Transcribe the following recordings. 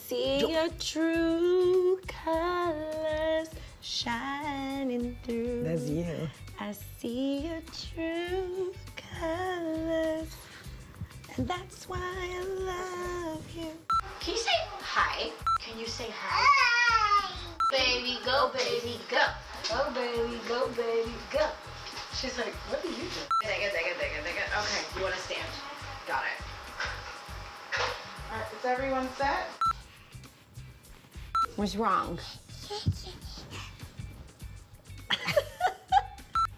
see your true colors shining through. That's you. I see your true colors, and that's why I love you. Can you say hi? Can you say hi? Baby, go, baby, go. Go, baby, go, baby, go. She's like, what are you doing? Okay, you want to stand. Got it. All right, is everyone set? What's wrong?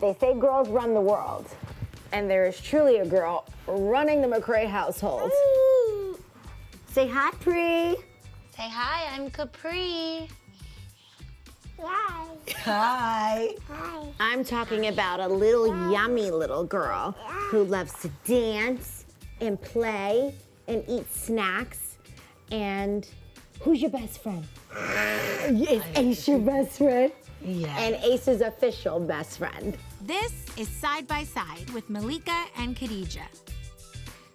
They say girls run the world, and there is truly a girl running the McCray household. Say hi, Pri. Say hi, I'm Kapri. Hi. I'm talking about a little yummy little girl who loves to dance and play and eat snacks. And who's your best friend? Is Ace your best friend? Yeah. And Ace's official best friend. This is Side by Side with Malika and Khadijah.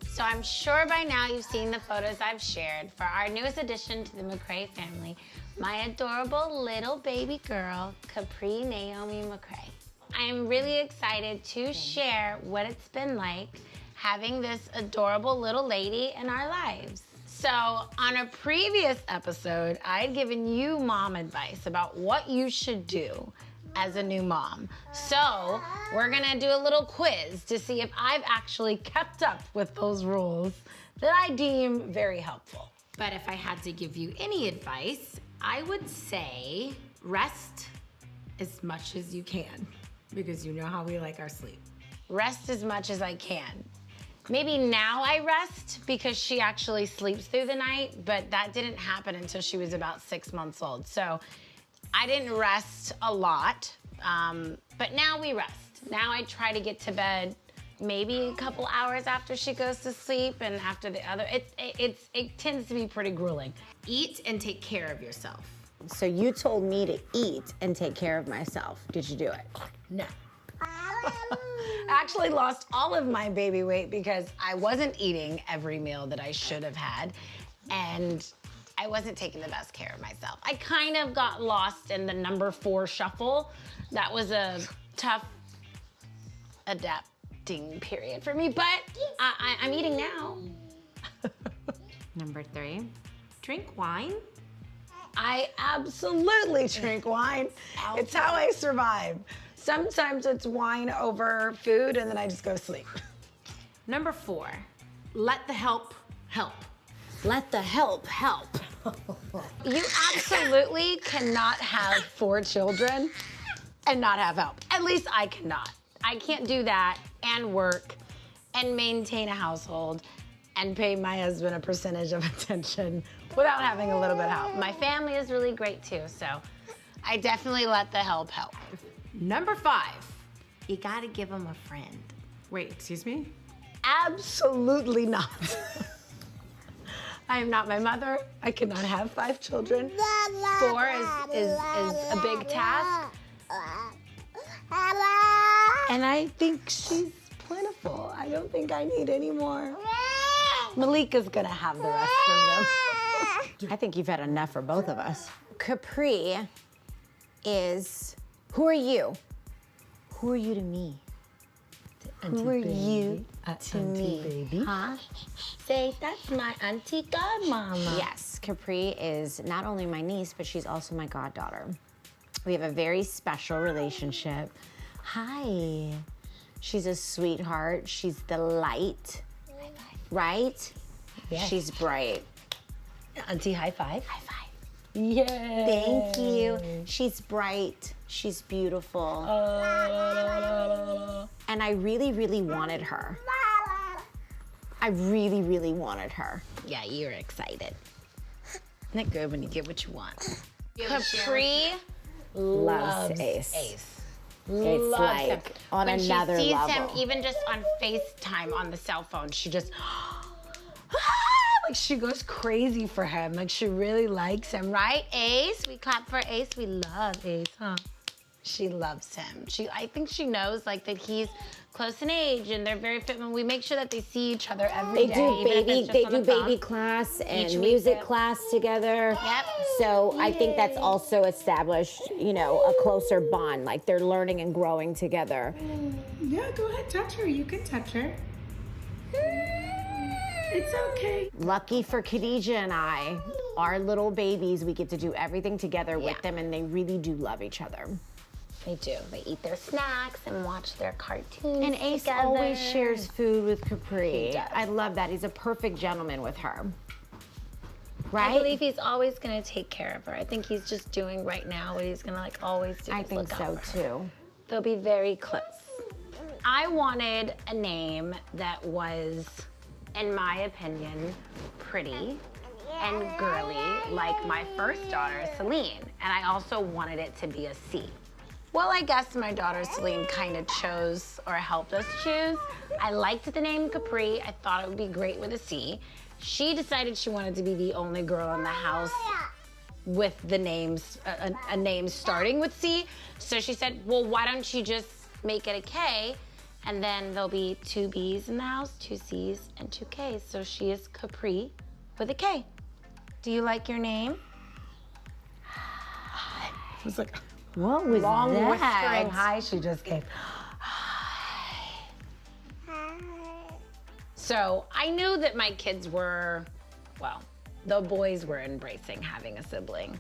So I'm sure by now you've seen the photos I've shared for our newest addition to the McCray family, my adorable little baby girl, Kapri Naomi McCray. I am really excited to share what it's been like having this adorable little lady in our lives. So on a previous episode, I'd given you mom advice about what you should do as a new mom. So we're gonna do a little quiz to see if I've actually kept up with those rules that I deem very helpful. But if I had to give you any advice, I would say rest as much as you can, because you know how we like our sleep. Rest as much as I can. Maybe now I rest because she actually sleeps through the night, but that didn't happen until she was about 6 months old. So I didn't rest a lot, but now we rest. Now I try to get to bed maybe a couple hours after she goes to sleep, and after the other, it tends to be pretty grueling. Eat and take care of yourself. So you told me to eat and take care of myself. Did you do it? No. I actually lost all of my baby weight because I wasn't eating every meal that I should have had, and I wasn't taking the best care of myself. I kind of got lost in the number 4 shuffle. That was a tough adapting period for me, but I'm eating now. Number 3, drink wine. I absolutely drink wine. It's how I survive. Sometimes it's wine over food, and then I just go to sleep. Number 4, let the help help. Let the help help. You absolutely cannot have 4 children and not have help. At least I cannot. I can't do that and work and maintain a household and pay my husband a percentage of attention without having a little bit of help. My family is really great too, so I definitely let the help help. Number 5, you gotta give them a friend. Wait, excuse me? Absolutely not. I am not my mother. I cannot have 5 children. 4 is a big task. And I think she's plentiful. I don't think I need any more. Malika's gonna have the rest of them. I think you've had enough for both of us. Kapri is, who are you? Who are you to me? Who are you to me? Baby. Huh? Say, that's my auntie godmama. Yes, Kapri is not only my niece, but she's also my goddaughter. We have a very special relationship. Hi. She's a sweetheart. She's the light. High five. Right? Yes. She's bright. Auntie, high five. High five. Yay. Thank you. She's bright. She's beautiful. And I really, really wanted her. I really, really wanted her. Yeah, you're excited. Isn't it good when you get what you want? Capri loves Ace. Ace. It's Loves like him. on when another she sees level. him, even just on FaceTime on the cell phone, she just like she goes crazy for him. Like she really likes him, right? Ace, we clap for Ace. We love Ace, huh? She loves him. I think she knows like that he's close in age and they're very fit. When we make sure that they see each other every day. They do baby class and music class together. Yep. So I think that's also established, a closer bond. Like they're learning and growing together. Yeah, go ahead, touch her. You can touch her. It's okay. Lucky for Khadijah and I, our little babies, we get to do everything together with them, and they really do love each other. They do. They eat their snacks and watch their cartoons And Ace together. always shares food with Kapri. He does. I love that. He's a perfect gentleman with her. Right? I believe he's always going to take care of her. I think he's just doing right now what he's going to like always do. I is think look so out for her. too. They'll be very close. I wanted a name that was, in my opinion, pretty and girly, like my first daughter, Celine. And I also wanted it to be a C. Well, I guess my daughter Celine kind of chose or helped us choose. I liked the name Kapri. I thought it would be great with a C. She decided she wanted to be the only girl in the house with the names, a name starting with C. So she said, well, why don't you just make it a K? And then there'll be 2 B's in the house, 2 C's, and 2 K's. So she is Kapri with a K. Do you like your name? It was like What was long that? whispering hi she just gave. So I knew that my kids were, well, the boys were embracing having a sibling.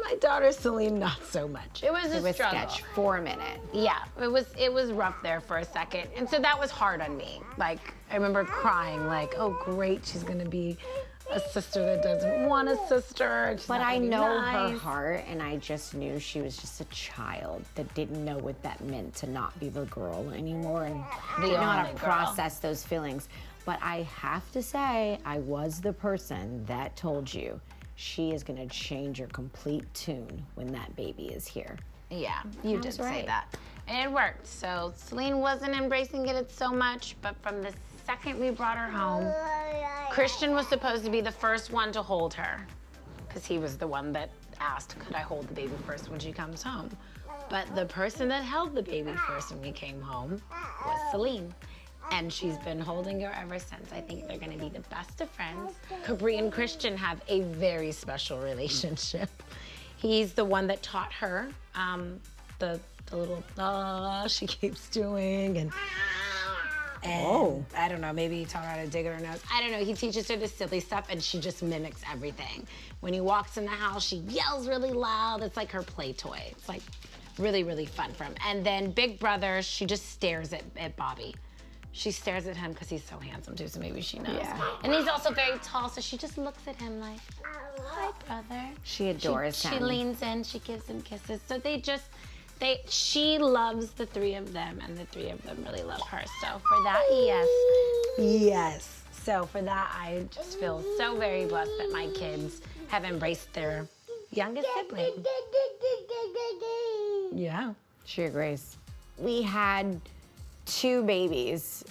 My daughter Celine, not so much. It was a struggle. Sketch for a minute. Yeah, it was rough there for a second. And so that was hard on me. Like, I remember crying like, oh great, she's gonna be a sister that doesn't want a sister. But I know her heart, and I just knew she was just a child that didn't know what that meant to not be the girl anymore and didn't know how to only girl. process those feelings. But I have to say, I was the person that told you she is gonna change your complete tune when that baby is here. Yeah, you did say that. And it worked. So Celine wasn't embracing it so much, but from the second we brought her home, Christian was supposed to be the first one to hold her because he was the one that asked, could I hold the baby first when she comes home? But the person that held the baby first when we came home was Celine. And she's been holding her ever since. I think they're gonna be the best of friends. Kapri and Christian have a very special relationship. He's the one that taught her the little she keeps doing and I don't know, maybe he taught her how to dig her nose. I don't know, he teaches her the silly stuff and she just mimics everything. When he walks in the house, she yells really loud. It's like her play toy. It's like really, really fun for him. And then Big Brother, she just stares at Bobby. She stares at him because he's so handsome too, so maybe she knows. Yeah. And he's also very tall, so she just looks at him like, hi, brother. She adores him. She leans in, she gives him kisses. So she loves the 3 of them, and the 3 of them really love her. So for that, yes. So for that, I just feel so very blessed that my kids have embraced their youngest sibling. Yeah. She agrees. We had 2 babies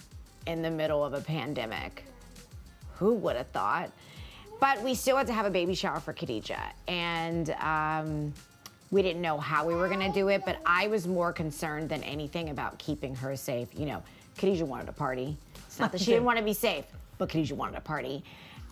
in the middle of a pandemic. Who would have thought? But we still had to have a baby shower for Khadijah. And we didn't know how we were gonna do it, but I was more concerned than anything about keeping her safe. Khadijah wanted a party. It's not that she didn't want to be safe, but Khadijah wanted a party.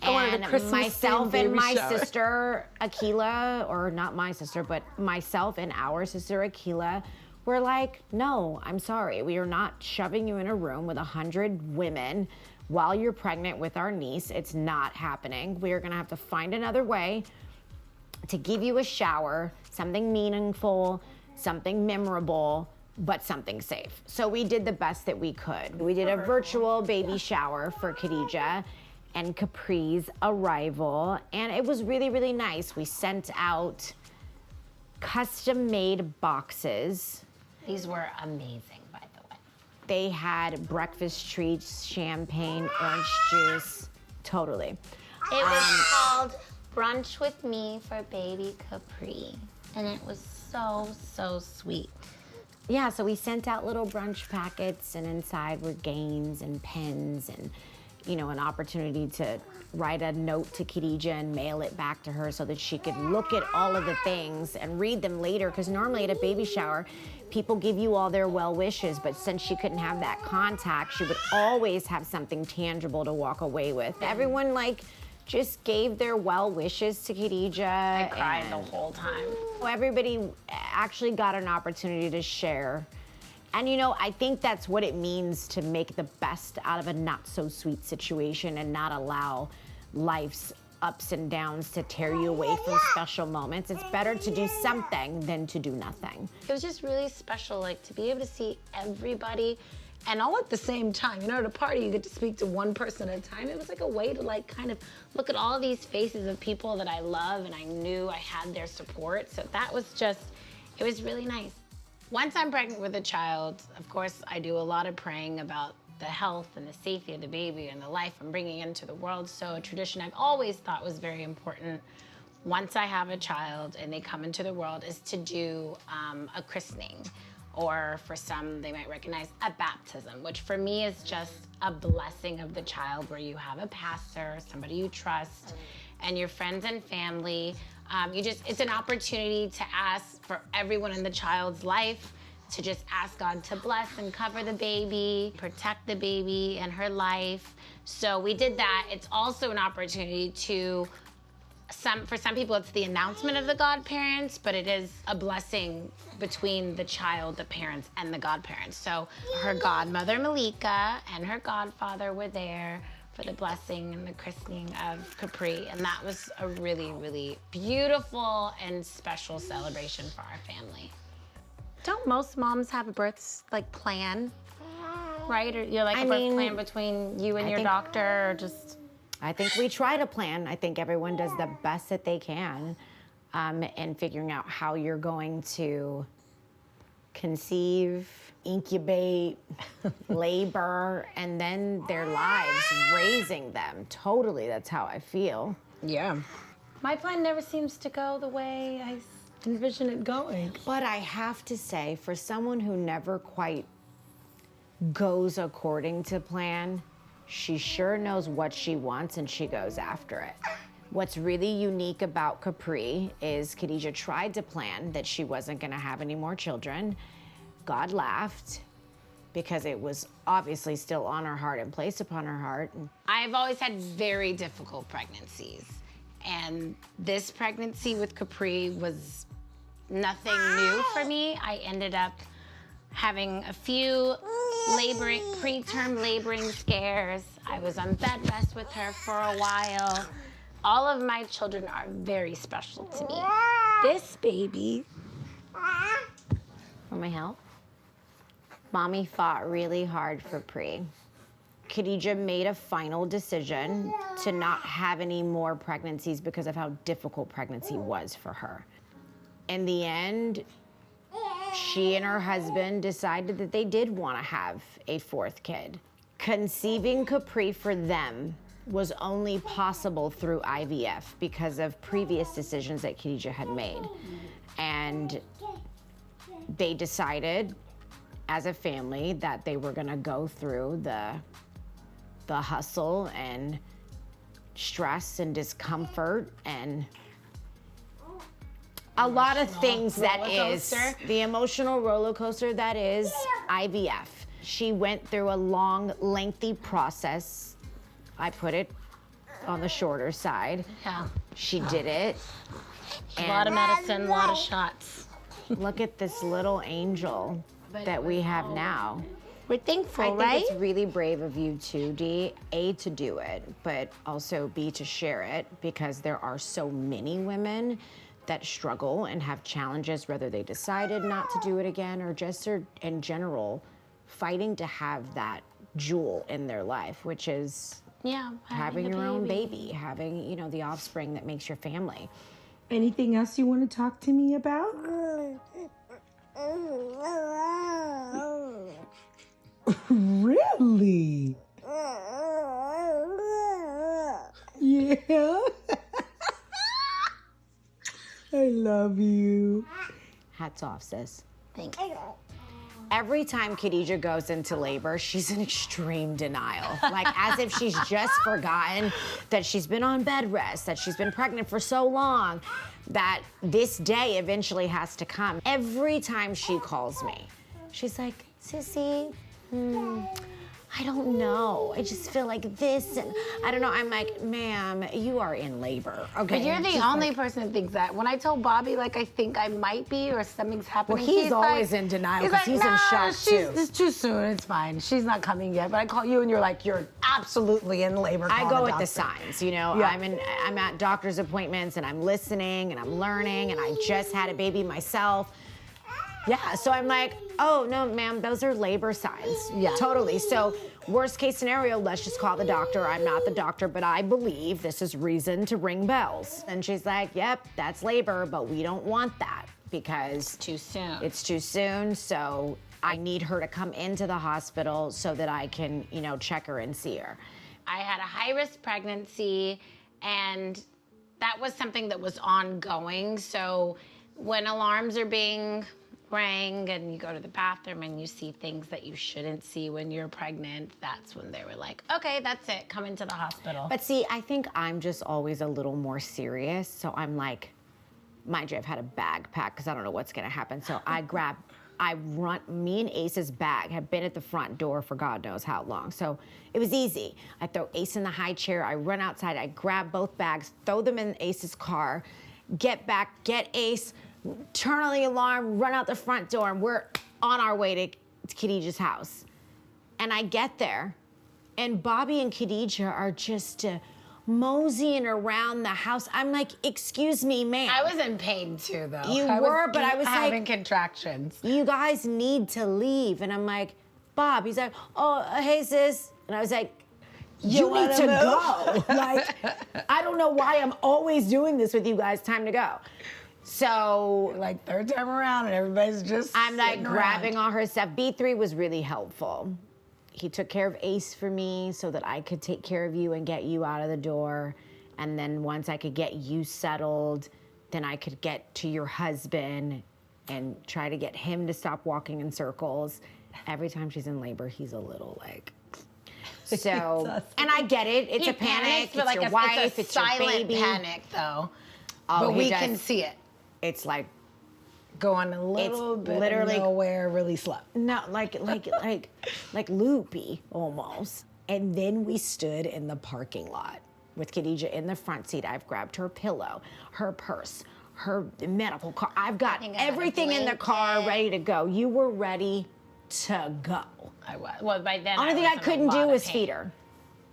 wanted a Christmas myself themed and baby my shower. sister Akila, or not my sister, but myself and our sister Akila, were like, no, I'm sorry. We are not shoving you in a room with 100 women while you're pregnant with our niece. It's not happening. We are gonna have to find another way to give you a shower, something meaningful, something memorable, but something safe. So we did the best that we could. We did a virtual baby shower for Khadijah and Kapri's arrival, and it was really, really nice. We sent out custom-made boxes. These were amazing, by the way. They had breakfast treats, champagne, orange juice, totally. It was called Brunch with Me for Baby Kapri. And it was so, so sweet. Yeah, so we sent out little brunch packets, and inside were games and pens and an opportunity to write a note to Khadijah and mail it back to her so that she could look at all of the things and read them later. Because normally at a baby shower, people give you all their well wishes, but since she couldn't have that contact, she would always have something tangible to walk away with. Everyone just gave their well wishes to Khadijah. I cried the whole time. Everybody actually got an opportunity to share. And I think that's what it means to make the best out of a not so sweet situation and not allow life's ups and downs to tear you away from special moments. It's better to do something than to do nothing. It was just really special, to be able to see everybody and all at the same time. At a party, you get to speak to one person at a time. It was a way to kind of look at all these faces of people that I love and I knew I had their support. So that was it was really nice. Once I'm pregnant with a child, of course, I do a lot of praying about the health and the safety of the baby and the life I'm bringing into the world. So a tradition I've always thought was very important once I have a child and they come into the world is to do a christening, or for some, they might recognize a baptism, which for me is just a blessing of the child where you have a pastor, somebody you trust, and your friends and family. It's an opportunity to ask for everyone in the child's life to just ask God to bless and cover the baby, protect the baby and her life. So we did that. It's also an opportunity for some people, it's the announcement of the godparents, but it is a blessing between the child, the parents, and the godparents. So her godmother, Malika, and her godfather were there for the blessing and the christening of Kapri. And that was a really, really beautiful and special celebration for our family. Don't most moms have a birth plan, right? Or you're a birth plan between you and your doctor, or just... I think we try to plan. I think everyone does the best that they can in figuring out how you're going to conceive, incubate, labor, and then their lives, raising them. Totally, that's how I feel. Yeah. My plan never seems to go the way I envision it going. But I have to say, for someone who never quite goes according to plan, she sure knows what she wants and she goes after it. What's really unique about Kapri is Khadijah tried to plan that she wasn't gonna have any more children. God laughed because it was obviously still on her heart and placed upon her heart. I've always had very difficult pregnancies. And this pregnancy with Kapri was nothing new for me. I ended up having a few preterm laboring scares. I was on bed rest with her for a while. All of my children are very special to me. This baby. Want my help? Mommy fought really hard for Pri. Khadijah made a final decision to not have any more pregnancies because of how difficult pregnancy was for her. In the end, she and her husband decided that they did want to have a fourth kid. Conceiving Kapri for them was only possible through IVF because of previous decisions that Khadijah had made. And they decided as a family that they were gonna go through the hustle and stress and discomfort and a lot of things that is the emotional roller coaster that is IVF. She went through a long, lengthy process. I put it on the shorter side. Yeah. She did it. A lot of medicine, a lot of shots. Look at this little angel that we have now. We're thankful, I think right? it's really brave of you too, Dee, A, to do it, but also B, to share it, because there are so many women that struggle and have challenges, whether they decided not to do it again or just are, in general, fighting to have that jewel in their life, which is having your own baby, having, you know, the offspring that makes your family. Anything else you want to talk to me about? Really? Yeah. I love you. Hats off, sis. Thanks. every time Khadijah goes into labor, she's in extreme denial. Like as if she's just forgotten that she's been on bed rest, that she's been pregnant for so long, that this day eventually has to come. Every time she calls me, she's like, Sissy, I don't know. I just feel like this, and I don't know. I'm like, ma'am, you are in labor, okay? But you're the only person that thinks that. When I told Bobby, like, I think I might be or something's happening, Well, he's always like, in denial he's because like, he's in shock too. It's too soon. It's fine. She's not coming yet. But I call you and you're like, you're absolutely in labor. I Call go the with the doctor. signs, you know. Yeah. I'm at doctor's appointments and I'm listening and I'm learning, and I just had a baby myself. Yeah, so I'm like, oh no, ma'am, those are labor signs. Yeah. Totally. So worst case scenario, let's just call the doctor. I'm not the doctor, but I believe this is reason to ring bells. And she's like, yep, that's labor, but we don't want that because Too soon. it's too soon. So I need her to come into the hospital so that I can, you know, check her and see her. I had a high-risk pregnancy, and that was something that was ongoing. So when alarms are being rang and you go to the bathroom and you see things that you shouldn't see when you're pregnant, that's when they were like, okay, that's it, come into the hospital. But see, I think I'm just always a little more serious. So I'm like, mind you, I've had a bag packed because I don't know what's gonna happen. So me and Ace's bag have been at the front door for God knows how long. So it was easy. I throw Ace in the high chair, I run outside, I grab both bags, throw them in Ace's car, get back, get Ace, turn on the alarm, run out the front door, and we're on our way to Khadijah's house. And I get there, and Bobby and Khadijah are just moseying around the house. I'm like, excuse me, ma'am. I was in pain too, though. You I were, but I was having like, contractions. you guys need to leave. And I'm like, Bob, he's like, oh, hey, sis. And I was like, you need to go. Like, I don't know why I'm always doing this with you guys. Time to go. So, Like third time around, and everybody's just I'm like sitting grabbing around. all her stuff. B3 was really helpful. He took care of Ace for me so that I could take care of you and get you out of the door. And then once I could get you settled, then I could get to your husband and try to get him to stop walking in circles. Every time she's in labor, he's a little like. So, and I get it. It's He a panic. panics, It's but like your wife. It's your silent baby. panic, though. Oh, But he we does. can see it It's like going a little bit literally- nowhere, really slow. no, like loopy almost. And then we stood in the parking lot with Khadijah in the front seat. I've grabbed her pillow, her purse, her medical card. I've got think I had a everything in the car blanket. ready to go. You were ready to go. I was. Well, by then, Only thing I was in a couldn't lot do of was pain. feed her.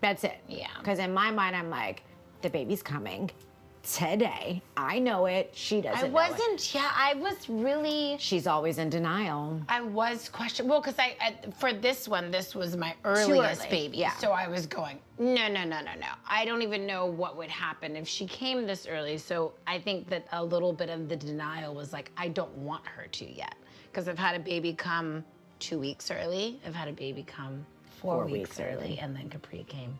That's it. Yeah. Because in my mind, I'm like, the baby's coming today. I know it. She doesn't I know it. wasn't. Yeah, I was really. She's always in denial. I was questioning. Well, because for this one, this was my earliest early, baby. yeah. So I was going, no. I don't even know what would happen if she came this early. So I think that a little bit of the denial was like, I don't want her to yet. Because I've had a baby come 2 weeks early. I've had a baby come 4 weeks early. And then Kapri came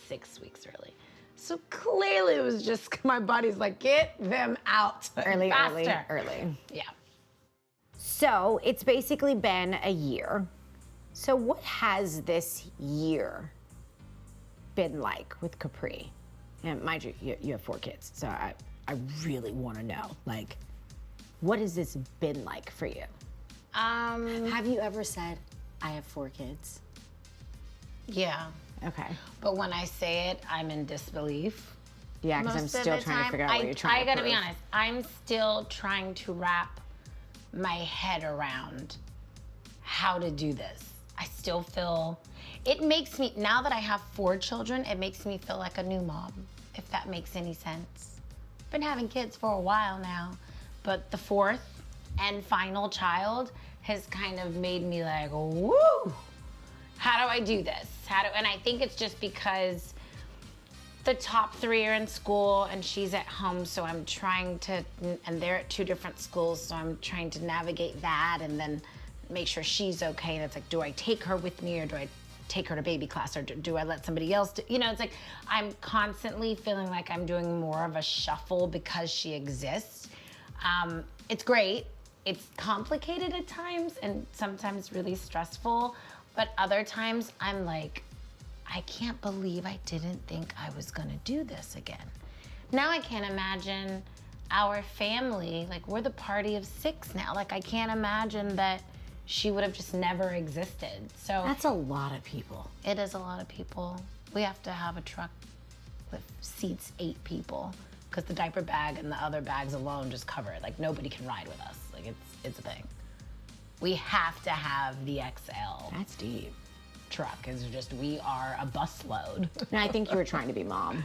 6 weeks early. So clearly it was just, my body's like, get them out Early. faster. Yeah. So it's basically been a year. So what has this year been like with Kapri? And mind you, you have 4 kids, so I really want to know, like, what has this been like for you? Have you ever said, I have 4 kids? Yeah. Okay. But when I say it, I'm in disbelief. Yeah, because I'm Most of still the trying to time, figure out what you're trying I to gotta prove. be honest, I'm still trying to wrap my head around how to do this. I still feel, it makes me, now that I have 4 children, it makes me feel like a new mom, if that makes any sense. I've been having kids for a while now, but the 4th and final child has kind of made me like, woo! How do I do this? And I think it's just because the top 3 are in school and she's at home, so I'm trying to, and they're at 2 different schools, so I'm trying to navigate that and then make sure she's okay. And it's like, do I take her with me or do I take her to baby class or do I let somebody else do, it's like, I'm constantly feeling like I'm doing more of a shuffle because she exists. It's great. it's complicated at times and sometimes really stressful, but other times I'm like, I can't believe I didn't think I was gonna do this again. Now I can't imagine our family, like we're the party of 6 now. Like I can't imagine that she would have just never existed. So That's a lot of people. it is a lot of people. We have to have a truck with seats 8 people because the diaper bag and the other bags alone just cover it. Like nobody can ride with us. Like it's a thing. We have to have the XL That's deep. truck. It's just we are a busload. And I think you were trying to be mom.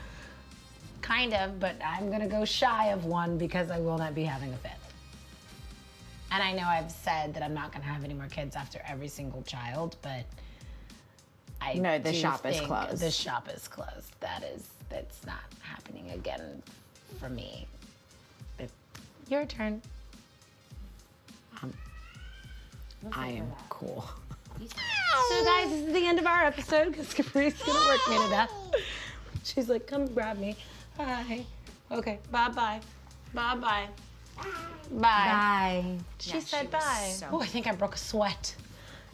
Kind of, but I'm gonna go shy of 1 because I will not be having a 5th. And I know I've said that I'm not gonna have any more kids after every single child, but No, the do shop is think closed. The shop is closed. That's not happening again for me. Your turn. I am cool. So guys, this is the end of our episode because Capri's gonna work me to death. She's like, come grab me. Bye. Okay, bye-bye. Bye-bye. Bye. Bye. She said bye. Oh, I think I broke a sweat.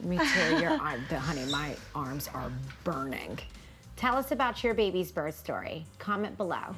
Me too. Honey, my arms are burning. Tell us about your baby's birth story. Comment below.